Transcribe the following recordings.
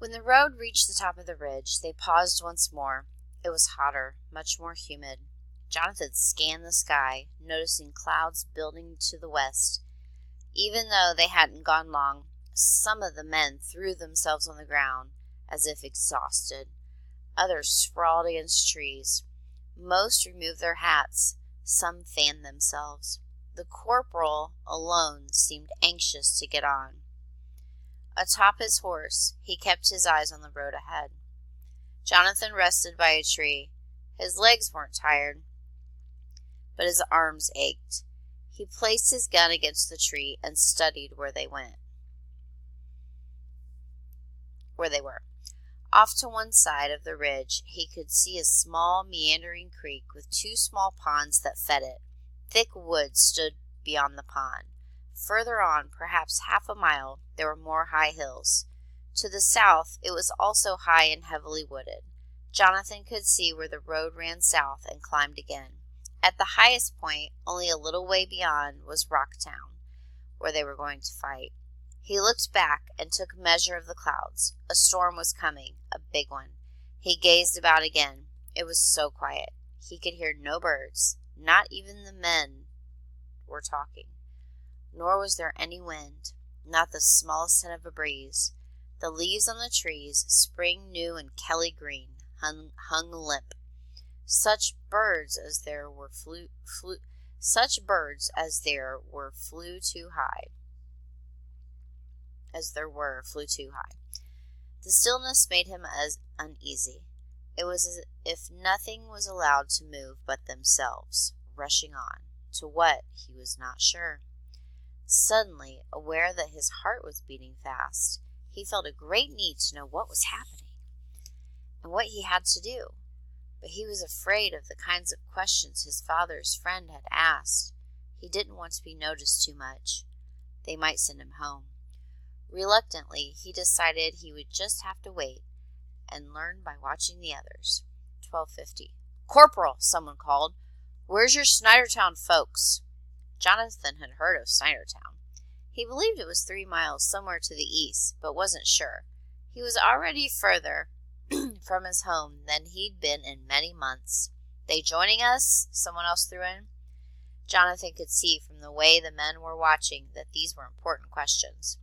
When the road reached the top of the ridge, they paused once more. It was hotter, much more humid. Jonathan scanned the sky, noticing clouds building to the west. Even though they hadn't gone long, some of the men threw themselves on the ground, as if exhausted. Others sprawled against trees. Most removed their hats. Some fanned themselves. The corporal alone seemed anxious to get on. Atop his horse, he kept his eyes on the road ahead. Jonathan rested by a tree. His legs weren't tired, but his arms ached. He placed his gun against the tree and studied where they were. Off to one side of the ridge, he could see a small meandering creek with two small ponds that fed it. Thick woods stood beyond the pond. Further on, perhaps half a mile, there were more high hills. To the south, it was also high and heavily wooded. Jonathan could see where the road ran south and climbed again. At the highest point, only a little way beyond, was Rocktown, where they were going to fight. He looked back and took measure of the clouds. A storm was coming, a big one. He gazed about again. It was so quiet. He could hear no birds. Not even the men were talking. Nor was there any wind, not the smallest hint of a breeze. The leaves on the trees, spring new and Kelly green, hung limp. Such birds as there were flew too high. The stillness made him as uneasy. It was as if nothing was allowed to move but themselves, rushing on. To what, he was not sure. Suddenly, aware that his heart was beating fast, he felt a great need to know what was happening and what he had to do. But he was afraid of the kinds of questions his father's friend had asked. He didn't want to be noticed too much. They might send him home. Reluctantly, he decided he would just have to wait and learn by watching the others. 12:50. "Corporal," someone called. "Where's your Snydertown folks?" Jonathan had heard of Snydertown. He believed it was 3 miles somewhere to the east, but wasn't sure. He was already further from his home than he'd been in many months. "They joining us?" someone else threw in. Jonathan could see from the way the men were watching that these were important questions.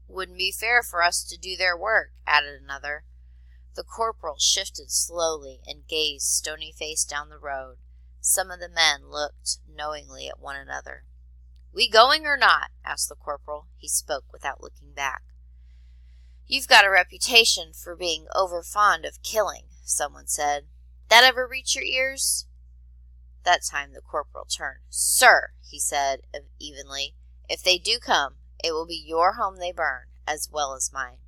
"Wouldn't be fair for us to do their work," added another. The corporal shifted slowly and gazed stony-faced down the road. Some of the men looked knowingly at one another. "We going or not?" asked the corporal. He spoke without looking back. "You've got a reputation for being over-fond of killing," someone said. "That ever reach your ears?" That time the corporal turned. "Sir," he said evenly, "if they do come, it will be your home they burn, as well as mine."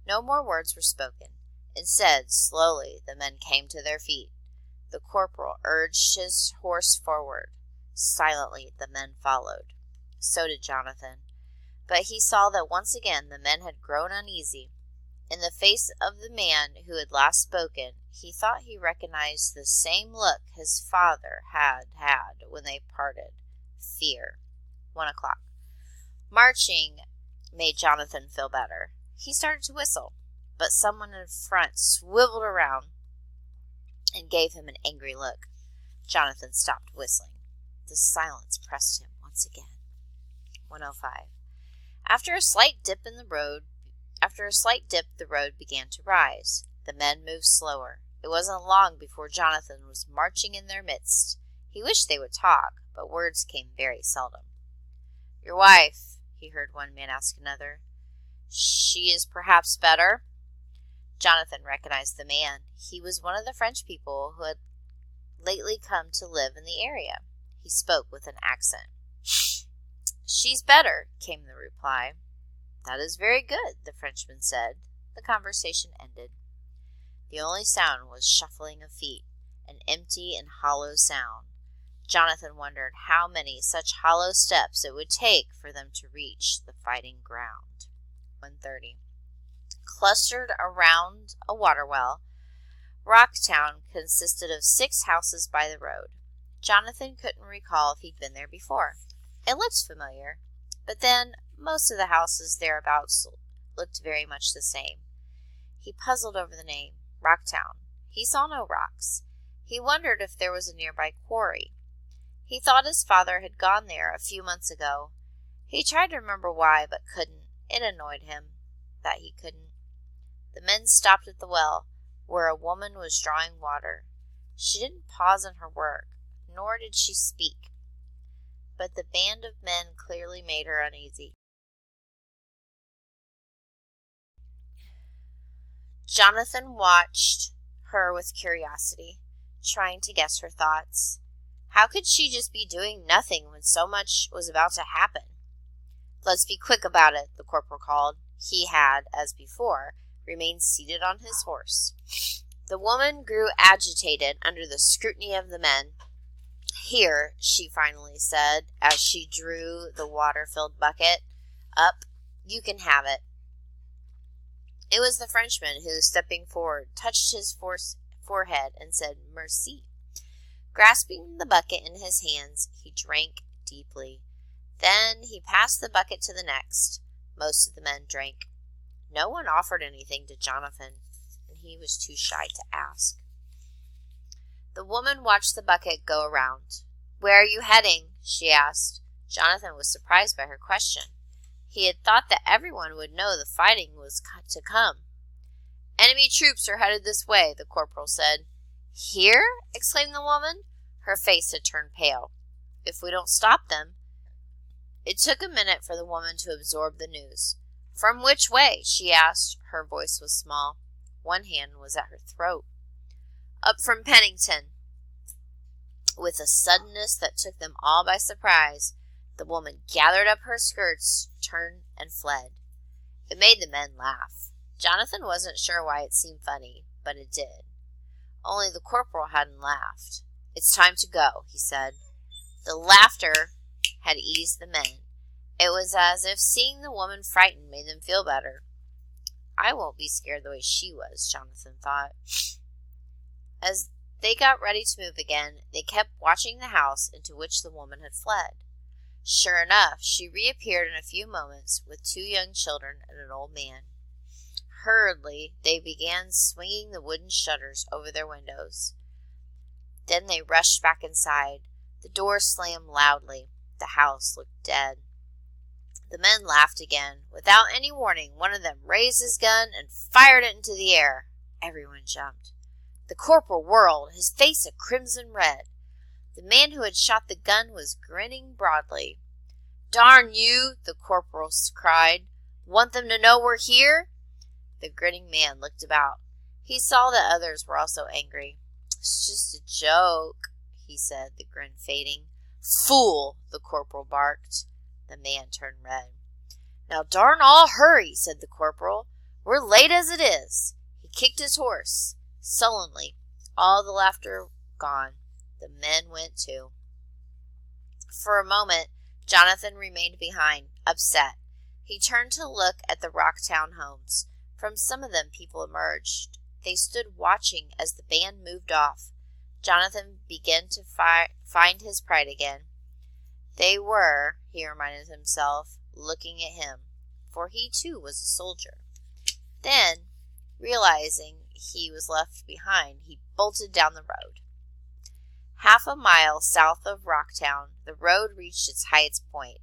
No more words were spoken. Instead, slowly, the men came to their feet. The corporal urged his horse forward. Silently, the men followed. So did Jonathan. But he saw that once again the men had grown uneasy. In the face of the man who had last spoken, he thought he recognized the same look his father had when they parted. Fear. 1 o'clock. Marching made Jonathan feel better. He started to whistle, but someone in front swiveled around and gave him an angry look. Jonathan stopped whistling. The silence pressed him once again. 1:05. After a slight dip, the road began to rise. The men moved slower. It wasn't long before Jonathan was marching in their midst. He wished they would talk, but words came very seldom. "Your wife," he heard one man ask another. "She is perhaps better?" Jonathan recognized the man. He was one of the French people who had lately come to live in the area. He spoke with an accent. "She's better," came the reply. "That is very good," the Frenchman said. The conversation ended. The only sound was shuffling of feet, an empty and hollow sound. Jonathan wondered how many such hollow steps it would take for them to reach the fighting ground. 1:30. Clustered around a water well, Rocktown consisted of 6 houses by the road. Jonathan couldn't recall if he'd been there before. It looked familiar, but then most of the houses thereabouts looked very much the same. He puzzled over the name, Rocktown. He saw no rocks. He wondered if there was a nearby quarry. He thought his father had gone there a few months ago. He tried to remember why, but couldn't. It annoyed him that he couldn't. The men stopped at the well, where a woman was drawing water. She didn't pause in her work, nor did she speak. But the band of men clearly made her uneasy. Jonathan watched her with curiosity, trying to guess her thoughts. How could she just be doing nothing when so much was about to happen? "Let's be quick about it," the corporal called. He had, as before, remained seated on his horse. The woman grew agitated under the scrutiny of the men. "Here," she finally said, as she drew the water-filled bucket up, "you can have it." It was the Frenchman who, stepping forward, touched his forehead and said, "Merci." Grasping the bucket in his hands, he drank deeply. Then he passed the bucket to the next. Most of the men drank. No one offered anything to Jonathan, and he was too shy to ask. The woman watched the bucket go around. "Where are you heading?" she asked. Jonathan was surprised by her question. He had thought that everyone would know the fighting was to come. "Enemy troops are headed this way," the corporal said. "Here?" exclaimed the woman. Her face had turned pale. "If we don't stop them." It took a minute for the woman to absorb the news. "From which way?" she asked. Her voice was small. One hand was at her throat. "Up from Pennington." With a suddenness that took them all by surprise, the woman gathered up her skirts, turned, and fled. It made the men laugh. Jonathan wasn't sure why it seemed funny, but it did. Only the corporal hadn't laughed. "It's time to go," he said. The laughter had eased the men. It was as if seeing the woman frightened made them feel better. "I won't be scared the way she was," Jonathan thought. As they got ready to move again, they kept watching the house into which the woman had fled. Sure enough, she reappeared in a few moments with 2 young children and an old man. Hurriedly, they began swinging the wooden shutters over their windows. Then they rushed back inside. The door slammed loudly. The house looked dead. The men laughed again. Without any warning, one of them raised his gun and fired it into the air. Everyone jumped. The corporal whirled, his face a crimson red. The man who had shot the gun was grinning broadly. "Darn you!" the corporal cried. "Want them to know we're here?" The grinning man looked about. He saw that others were also angry. "It's just a joke," he said, the grin fading. "Fool!" the corporal barked. The man turned red. "Now darn all hurry," said the corporal. "We're late as it is." He kicked his horse. Sullenly, all the laughter gone, the men went too. For a moment, Jonathan remained behind, upset. He turned to look at the Rocktown homes. From some of them people emerged. They stood watching as the band moved off. Jonathan began to find his pride again. They were, he reminded himself, looking at him, for he too was a soldier. Then, realizing he was left behind, he bolted down the road. Half a mile south of Rocktown, the road reached its highest point.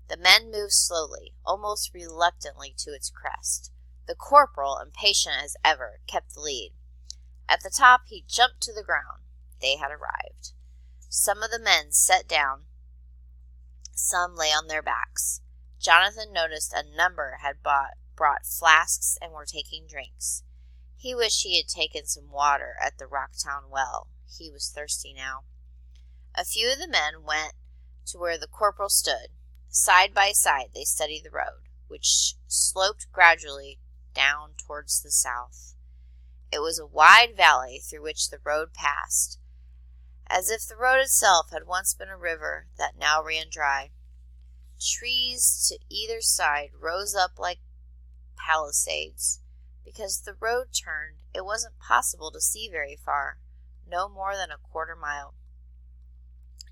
The men moved slowly, almost reluctantly, to its crest. The corporal, impatient as ever, kept the lead. At the top, he jumped to the ground. They had arrived. Some of the men sat down. Some lay on their backs. Jonathan noticed a number had brought flasks and were taking drinks. He wished he had taken some water at the Rocktown well. He was thirsty now. A few of the men went to where the corporal stood. Side by side they studied the road, which sloped gradually down towards the south. It was a wide valley through which the road passed, as if the road itself had once been a river that now ran dry. Trees to either side rose up like palisades. Because the road turned, it wasn't possible to see very far, no more than a quarter mile.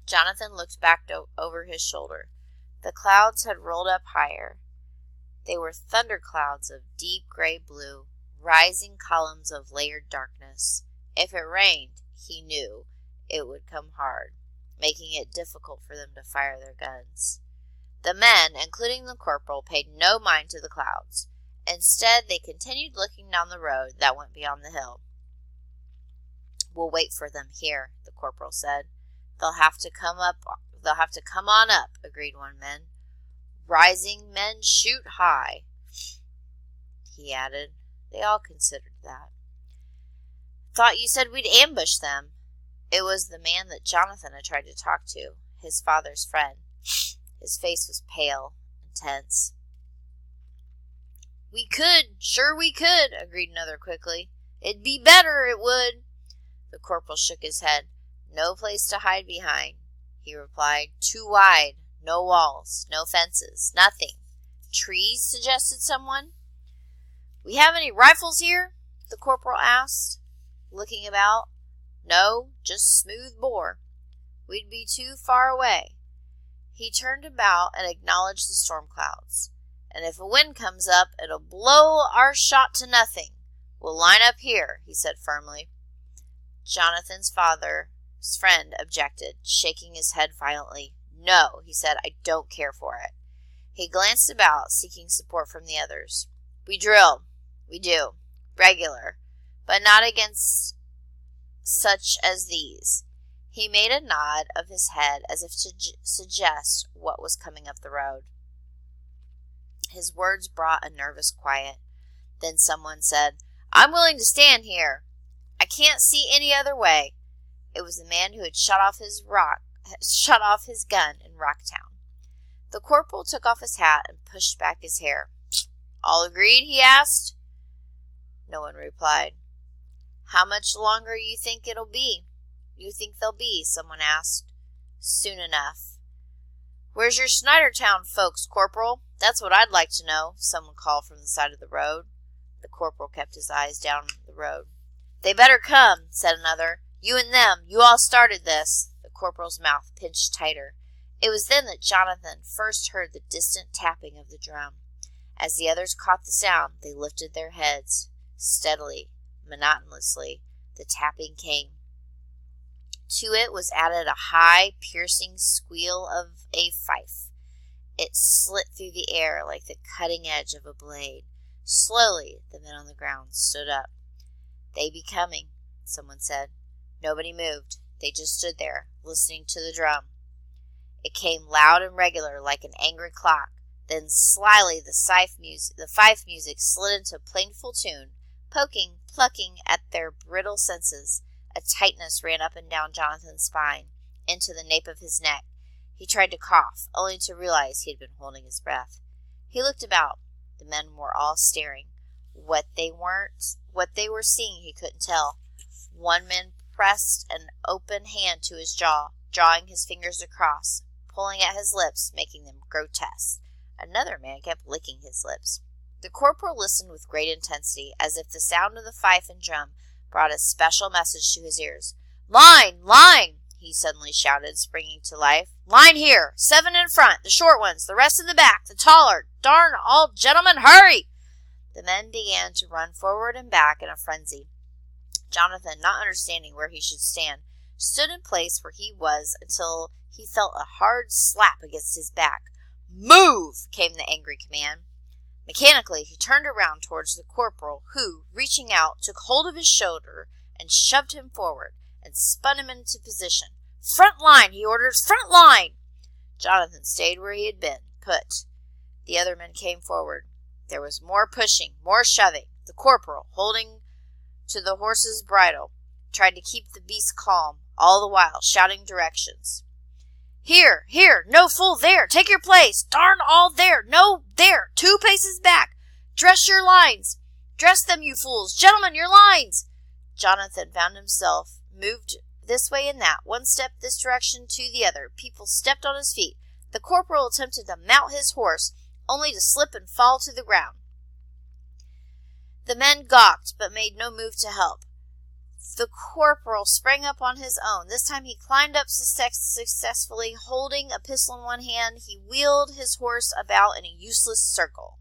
Jonathan looked back over his shoulder. The clouds had rolled up higher. They were thunder clouds of deep gray blue, rising columns of layered darkness. If it rained, he knew it would come hard, making it difficult for them to fire their guns. The men, including the corporal, paid no mind to the clouds. Instead, they continued looking down the road that went beyond the hill. "We'll wait for them here," the corporal said. They'll have to come on up," agreed one man. "Rising men shoot high," he added. They all considered that. "Thought you said we'd ambush them." It was the man that Jonathan had tried to talk to, his father's friend. His face was pale and tense. Sure we could, agreed another quickly. "It'd be better, it would." The corporal shook his head. "No place to hide behind," he replied. "Too wide. No walls, no fences, nothing." "Trees?" suggested someone. "We have any rifles here?" the corporal asked, looking about. "No, just smooth bore. We'd be too far away." He turned about and acknowledged the storm clouds. "And if a wind comes up, it'll blow our shot to nothing. We'll line up here," he said firmly. Jonathan's father's friend objected, shaking his head violently. "No," he said, "I don't care for it." He glanced about, seeking support from the others. "We drill. We do. Regular. But not against such as these." He made a nod of his head as if to suggest what was coming up the road. His words brought a nervous quiet. Then someone said, "I'm willing to stand here. I can't see any other way." It was the man who had shot off his gun in Rocktown. The corporal took off his hat and pushed back his hair. "All agreed?" he asked. No one replied. "How much longer you think they'll be?" someone asked. "Soon enough." "Where's your Snydertown folks, corporal? That's what I'd like to know," someone called from the side of the road. The corporal kept his eyes down the road. "They better come," said another. "You and them, you all started this." The corporal's mouth pinched tighter. It was then that Jonathan first heard the distant tapping of the drum. As the others caught the sound, they lifted their heads. Steadily, monotonously, the tapping came. To it was added a high, piercing squeal of a fife. It slit through the air like the cutting edge of a blade. Slowly, the men on the ground stood up. "They be coming," someone said. Nobody moved. They just stood there, listening to the drum. It came loud and regular, like an angry clock. Then slyly the fife music slid into plaintive tune, poking, plucking at their brittle senses. A tightness ran up and down Jonathan's spine, into the nape of his neck. He tried to cough, only to realize he had been holding his breath. He looked about. The men were all staring. What they were seeing he couldn't tell. One man pressed an open hand to his jaw, drawing his fingers across, pulling at his lips, making them grotesque. Another man kept licking his lips. The corporal listened with great intensity, as if the sound of the fife and drum brought a special message to his ears. "Line! Line!" he suddenly shouted, springing to life. "Line here! 7 in front, the short ones, the rest in the back, the taller. Darn all gentlemen, hurry!" The men began to run forward and back in a frenzy. Jonathan, not understanding where he should stand, stood in place where he was until he felt a hard slap against his back. "Move!" came the angry command. Mechanically, he turned around towards the corporal, who, reaching out, took hold of his shoulder and shoved him forward and spun him into position. "Front line!" he ordered. "Front line!" Jonathan stayed where he had been put. The other men came forward. There was more pushing, more shoving. The corporal, holding to the horse's bridle, tried to keep the beast calm, all the while shouting directions. "Here, here, no fool there, take your place, darn all there, no there, 2 paces back, dress your lines, dress them you fools, gentlemen, your lines." Jonathan found himself moved this way and that, one step this direction to the other. People stepped on his feet. The corporal attempted to mount his horse, only to slip and fall to the ground. The men gawked, but made no move to help. The corporal sprang up on his own. This time he climbed up successfully. Holding a pistol in one hand, he wheeled his horse about in a useless circle.